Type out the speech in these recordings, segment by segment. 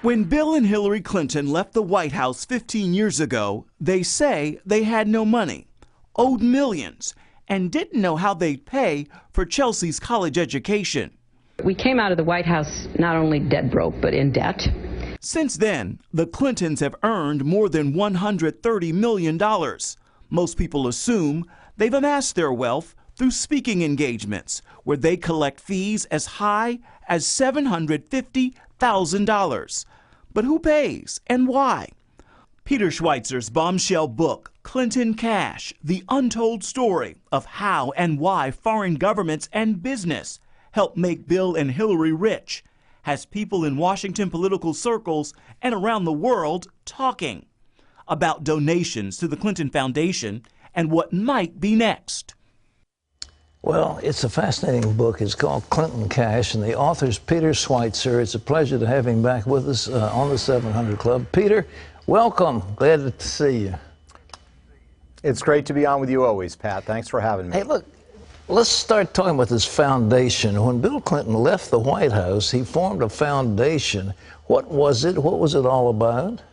When Bill and Hillary Clinton left the White House 15 years ago, they say they had no money, owed millions, and didn't know how they'd pay for Chelsea's college education. We came out of the White House not only dead broke, but in debt. Since then, the Clintons have earned more than $130 million. Most people assume they've amassed their wealth through speaking engagements, where they collect fees as high as $750,000. But who pays and why? Peter Schweizer's Bombshell book, Clinton Cash, The Untold Story of How and Why Foreign Governments and Business Helped Make Bill and Hillary Rich, has people in Washington political circles and around the world talking about donations to the Clinton Foundation and what might be next. Well, it's a fascinating book. It's called Clinton Cash, and the author's Peter Schweizer. It's a pleasure to have him back with us on the 700 Club. Peter, welcome. Glad to see you. It's great to be on with you always, Pat. Thanks for having me. Hey, look, let's start talking about this foundation. When Bill Clinton left the White House, he formed a foundation. What was it? What was it all about?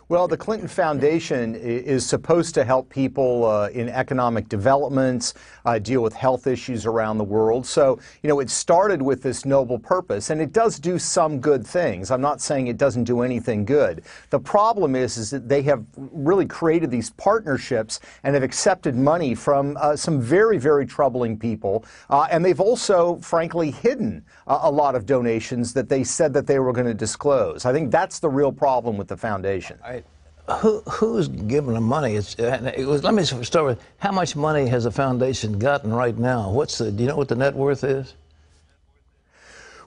Well, the Clinton Foundation is supposed to help people in economic development, deal with health issues around the world. So, you know, it started with this noble purpose, and it does do some good things. I'm not saying it doesn't do anything good. The problem is that they have really created these partnerships and have accepted money from some very, very troubling people. And they've also, frankly, hidden a lot of donations that they said that they were going to disclose. I think that's the real problem with the foundation. Who's giving the money? Let me start with, how much money has the foundation gotten right now? Do you know what the net worth is?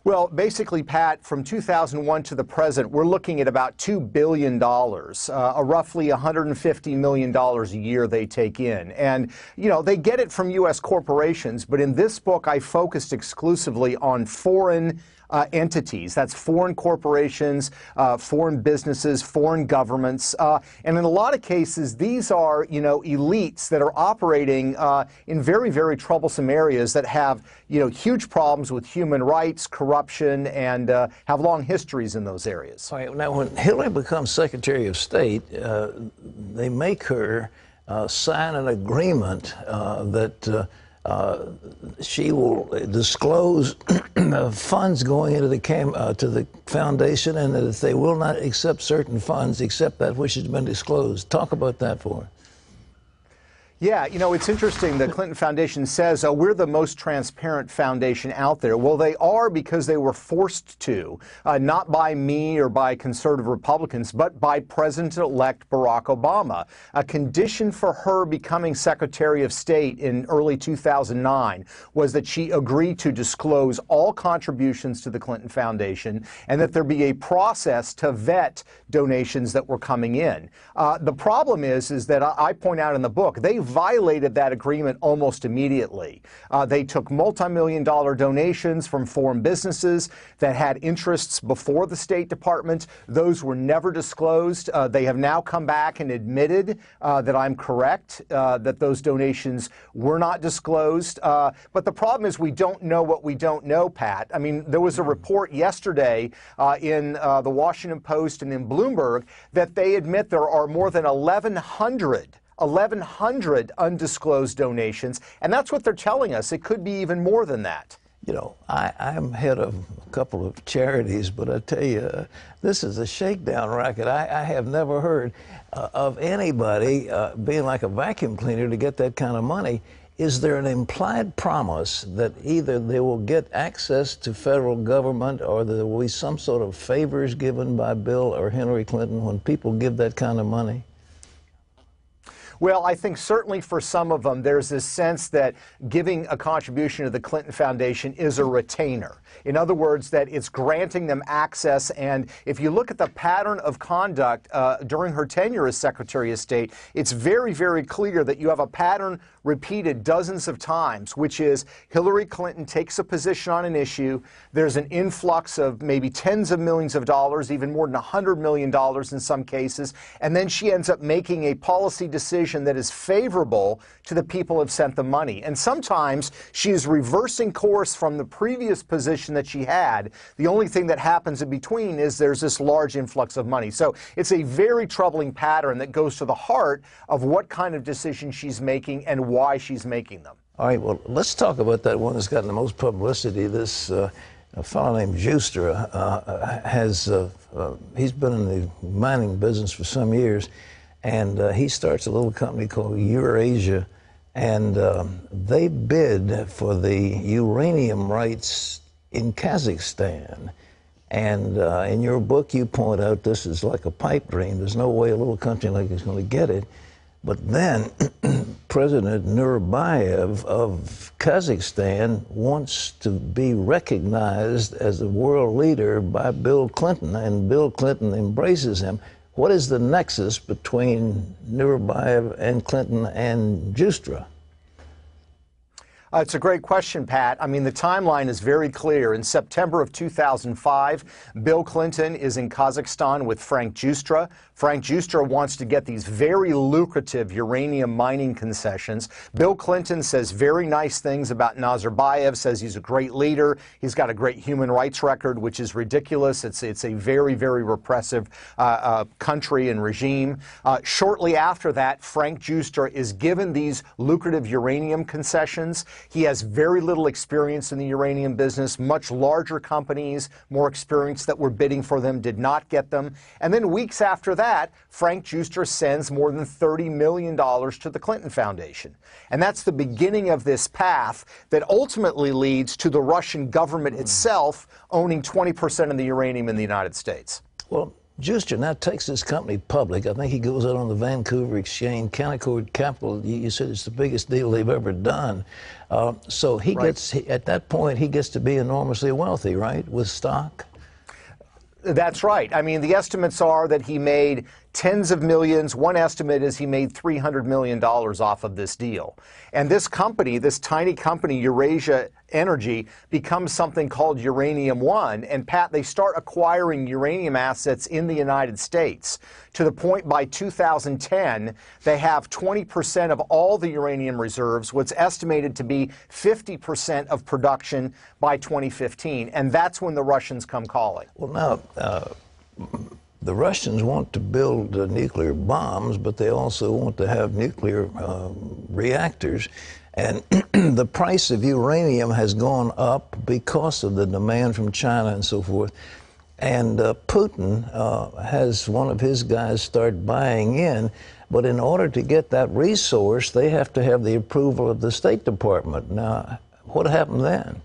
Well, basically, Pat, from 2001 to the present, we're looking at about $2 billion, roughly $150 million a year they take in. And, you know, they get it from U.S. corporations, but in this book, I focused exclusively on foreign entities. That's foreign corporations, foreign businesses, foreign governments. And in a lot of cases, these are, you know, elites that are operating in very, very troublesome areas that have, you know, huge problems with human rights, corruption, and have long histories in those areas. All right, now, when Hillary becomes Secretary of State, they make her sign an agreement that she will disclose funds going into to the foundation, and that if they will not accept certain funds except that which has been disclosed. Talk about that for her. Yeah, you know, it's interesting. The Clinton Foundation says, we're the most transparent foundation out there. Well, they are because they were forced to, not by me or by conservative Republicans, but by President-elect Barack Obama. A condition for her becoming Secretary of State in early 2009 was that she agreed to disclose all contributions to the Clinton Foundation and that there be a process to vet donations that were coming in. The problem is that I point out in the book, they violated that agreement almost immediately. They took multi-million-dollar donations from foreign businesses that had interests before the State Department. Those were never disclosed. They have now come back and admitted that I'm correct, that those donations were not disclosed. But the problem is we don't know what we don't know, Pat. I mean, there was a report yesterday in the Washington Post and in Bloomberg that they admit there are more than 1,100 undisclosed donations, and that's what they're telling us. It could be even more than that. You know, I'm head of a couple of charities, but I tell you, this is a shakedown racket. I have never heard of anybody being like a vacuum cleaner to get that kind of money. Is there an implied promise that either they will get access to federal government or there will be some sort of favors given by Bill or Hillary Clinton when people give that kind of money? Well, I think certainly for some of them, there's this sense that giving a contribution to the Clinton Foundation is a retainer. In other words, that it's granting them access. And if you look at the pattern of conduct during her tenure as Secretary of State, it's very, very clear that you have a pattern repeated dozens of times, which is Hillary Clinton takes a position on an issue. There's an influx of maybe tens of millions of dollars, even more than $100 million in some cases. And then she ends up making a policy decision decision that is favorable to the people who have sent the money. And sometimes she is reversing course from the previous position that she had. The only thing that happens in between is there's this large influx of money. So it's a very troubling pattern that goes to the heart of what kind of decisions she's making and why she's making them. All right, well, let's talk about that one that's gotten the most publicity. This a fellow named Schuster he's been in the mining business for some years, and he starts a little company called Eurasia, and they bid for the uranium rights in Kazakhstan. And in your book, you point out this is like a pipe dream. There's no way a little country like this is going to get it. But then President Nazarbayev of Kazakhstan wants to be recognized as a world leader by Bill Clinton, and Bill Clinton embraces him. What is the nexus between Nazarbayev and Clinton and Schuster? It's a great question, Pat. I mean, the timeline is very clear. In September of 2005, Bill Clinton is in Kazakhstan with Frank Schuster. Frank Schuster wants to get these very lucrative uranium mining concessions. Bill Clinton says very nice things about Nazarbayev, says he's a great leader. He's got a great human rights record, which is ridiculous. It's a very, very repressive country and regime. Shortly after that, Frank Schuster is given these lucrative uranium concessions. He has very little experience in the uranium business. Much larger companies, more experienced, that were bidding for them did not get them. And then weeks after that, Frank Schuster sends more than $30 million to the Clinton Foundation. And that's the beginning of this path that ultimately leads to the Russian government itself owning 20% of the uranium in the United States. Well, Schuster now takes this company public. I think he goes out on the Vancouver Exchange. Canaccord Capital, you said it's the biggest deal they've ever done. So he gets, at that point, he gets to be enormously wealthy, right, with stock? That's right. I mean, the estimates are that he made tens of millions. One estimate is he made $300 million off of this deal. And this company, this tiny company, Eurasia Energy, becomes something called Uranium One. And Pat, they start acquiring uranium assets in the United States to the point by 2010, they have 20% of all the uranium reserves, what's estimated to be 50% of production by 2015. And that's when the Russians come calling. Well, now, the Russians want to build nuclear bombs, but they also want to have nuclear reactors. And the price of uranium has gone up because of the demand from China and so forth. And Putin has one of his guys start buying in. But in order to get that resource, they have to have the approval of the State Department. Now, what happened then?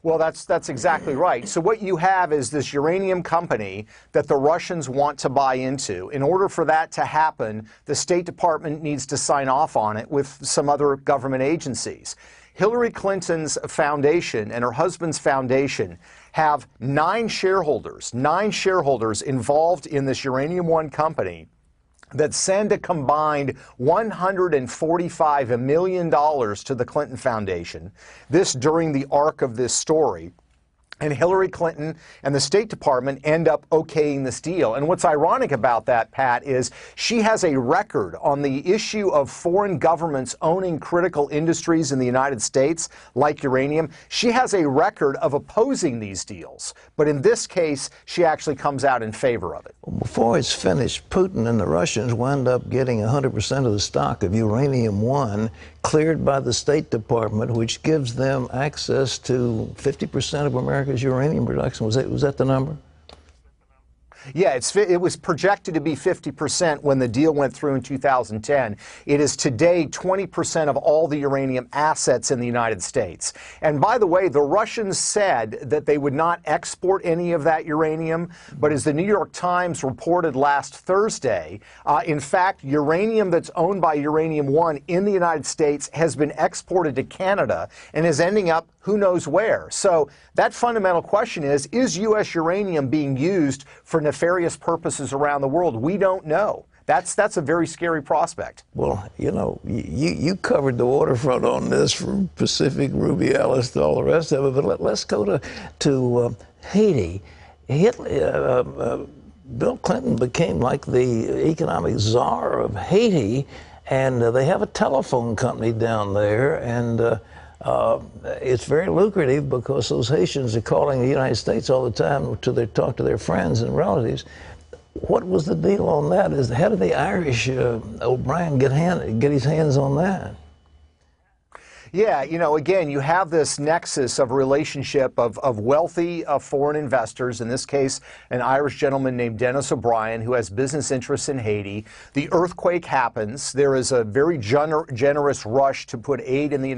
Well, that's exactly right. So what you have is this uranium company that the Russians want to buy into. In order for that to happen, the State Department needs to sign off on it with some other government agencies. Hillary Clinton's foundation and her husband's foundation have nine shareholders involved in this Uranium One company that send a combined $145 million to the Clinton Foundation, this during the arc of this story. And Hillary Clinton and the State Department end up okaying this deal. And what's ironic about that, Pat, is she has a record on the issue of foreign governments owning critical industries in the United States, like uranium. She has a record of opposing these deals. But in this case, she actually comes out in favor of it. Before it's finished, Putin and the Russians wind up getting 100% of the stock of Uranium One cleared by the State Department, which gives them access to 50% of America's uranium production. Was that the number? Yeah, it was projected to be 50% when the deal went through in 2010. It is today 20% of all the uranium assets in the United States. And by the way, the Russians said that they would not export any of that uranium, but as the New York Times reported last Thursday, in fact, uranium that's owned by Uranium One in the United States has been exported to Canada and is ending up who knows where. So that fundamental question is U.S. uranium being used for nefarious purposes around the world? We don't know. That's a very scary prospect. Well, you know, you covered the waterfront on this, from Pacific, Rubiales to all the rest of it, but let's go to Haiti. Bill Clinton became like the economic czar of Haiti, and they have a telephone company down there, and it's very lucrative because those Haitians are calling the United States all the time to talk to their friends and relatives. What was the deal on that? How did the Irish O'Brien get his hands on that? Yeah, again, you have this nexus of relationship of wealthy foreign investors, in this case, an Irish gentleman named Dennis O'Brien, who has business interests in Haiti. The earthquake happens. There is a very generous rush to put aid in the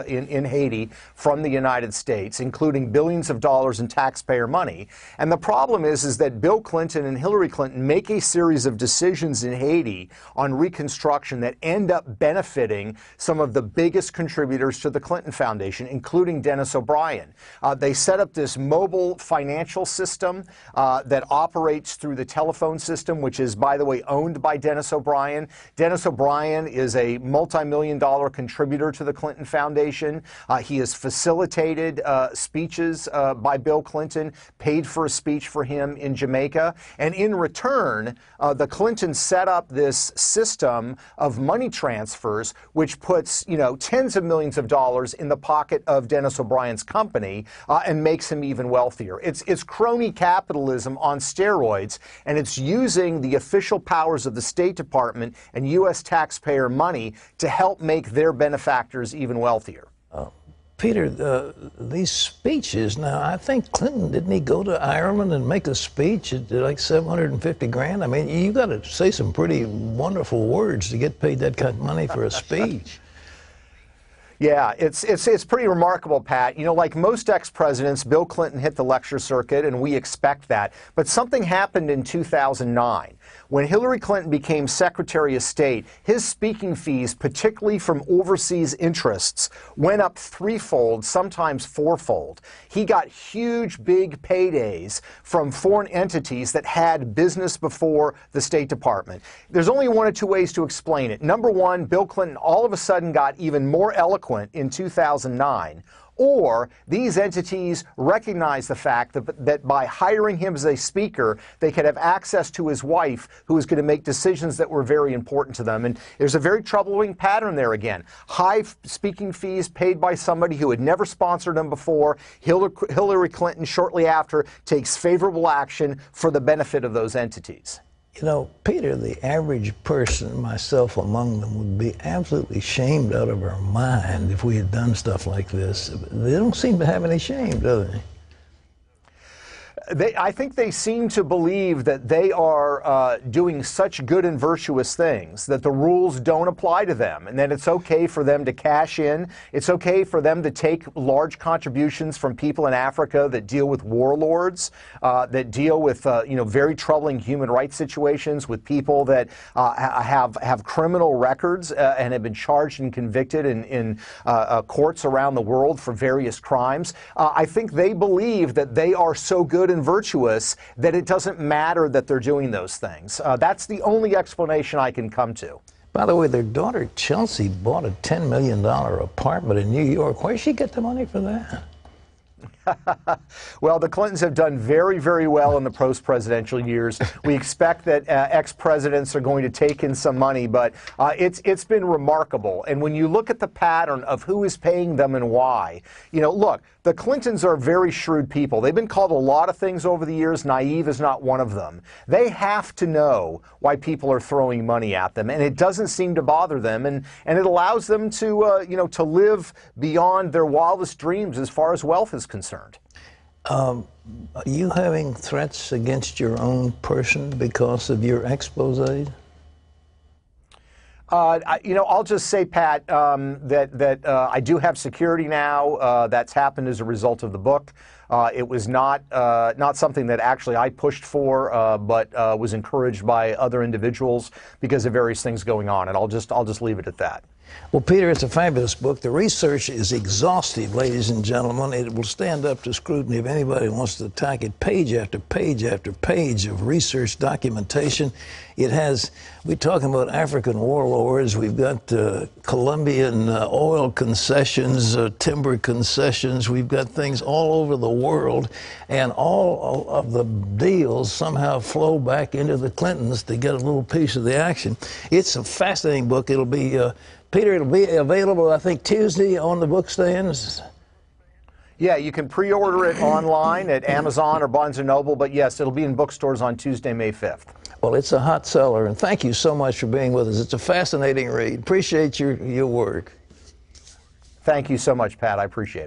in Haiti from the United States, including billions of dollars in taxpayer money. And the problem is that Bill Clinton and Hillary Clinton make a series of decisions in Haiti on reconstruction that end up benefiting some of the biggest contributors to the Clinton Foundation, including Dennis O'Brien. They set up this mobile financial system that operates through the telephone system, which is, by the way, owned by Dennis O'Brien. Dennis O'Brien is a multi-million-dollar contributor to the Clinton Foundation. He has facilitated speeches by Bill Clinton, paid for a speech for him in Jamaica. And in return, the Clintons set up this system of money transfers, which puts, tens of millions of dollars in the pocket of Dennis O'Brien's company and makes him even wealthier. It's crony capitalism on steroids, and it's using the official powers of the State Department and U.S. taxpayer money to help make their benefactors even wealthier. Peter, these speeches, now, I think Clinton, didn't he go to Ireland and make a speech at like 750 grand? I mean, you got to say some pretty wonderful words to get paid that kind of money for a speech. Yeah, it's pretty remarkable, Pat. Like most ex-presidents, Bill Clinton hit the lecture circuit, and we expect that. But something happened in 2009. When Hillary Clinton became Secretary of State, his speaking fees, particularly from overseas interests, went up threefold, sometimes fourfold. He got huge, big paydays from foreign entities that had business before the State Department. There's only one or two ways to explain it. Number one, Bill Clinton all of a sudden got even more eloquent in 2009. Or these entities recognize the fact that by hiring him as a speaker, they could have access to his wife, who is going to make decisions that were very important to them. And there's a very troubling pattern there again. High speaking fees paid by somebody who had never sponsored him before. Hillary Clinton, shortly after, takes favorable action for the benefit of those entities. Peter, the average person, myself among them, would be absolutely shamed out of our mind if we had done stuff like this. They don't seem to have any shame, do they? I think they seem to believe that they are doing such good and virtuous things that the rules don't apply to them, and that it's okay for them to cash in. It's okay for them to take large contributions from people in Africa that deal with warlords, that deal with very troubling human rights situations, with people that have criminal records and have been charged and convicted in courts around the world for various crimes. I think they believe that they are so good and virtuous that it doesn't matter that they're doing those things. That's the only explanation I can come to. By the way, their daughter Chelsea bought a $10 million apartment in New York. Where did she get the money for that? Well, the Clintons have done very, very well in the post-presidential years. We expect that ex-presidents are going to take in some money, but it's been remarkable. And when you look at the pattern of who is paying them and why, look, the Clintons are very shrewd people. They've been called a lot of things over the years. Naive is not one of them. They have to know why people are throwing money at them, and it doesn't seem to bother them, and it allows them to, to live beyond their wildest dreams as far as wealth is concerned. Are you having threats against your own person because of your exposés? I'll just say, Pat, that I do have security now. That's happened as a result of the book. It was not something that actually I pushed for, but was encouraged by other individuals because of various things going on. And I'll just leave it at that. Well, Peter, it's a fabulous book. The research is exhaustive, ladies and gentlemen. It will stand up to scrutiny if anybody wants to attack it. Page after page after page of research documentation. It has, we're talking about African warlords. We've got Colombian oil concessions, timber concessions. We've got things all over the world. And all of the deals somehow flow back into the Clintons to get a little piece of the action. It's a fascinating book. It'll be Peter, it'll be available, I think, Tuesday on the book stands. Yeah, you can pre-order it online at Amazon or Barnes & Noble, but yes, it'll be in bookstores on Tuesday, May 5th. Well, it's a hot seller, and thank you so much for being with us. It's a fascinating read. Appreciate your work. Thank you so much, Pat. I appreciate it.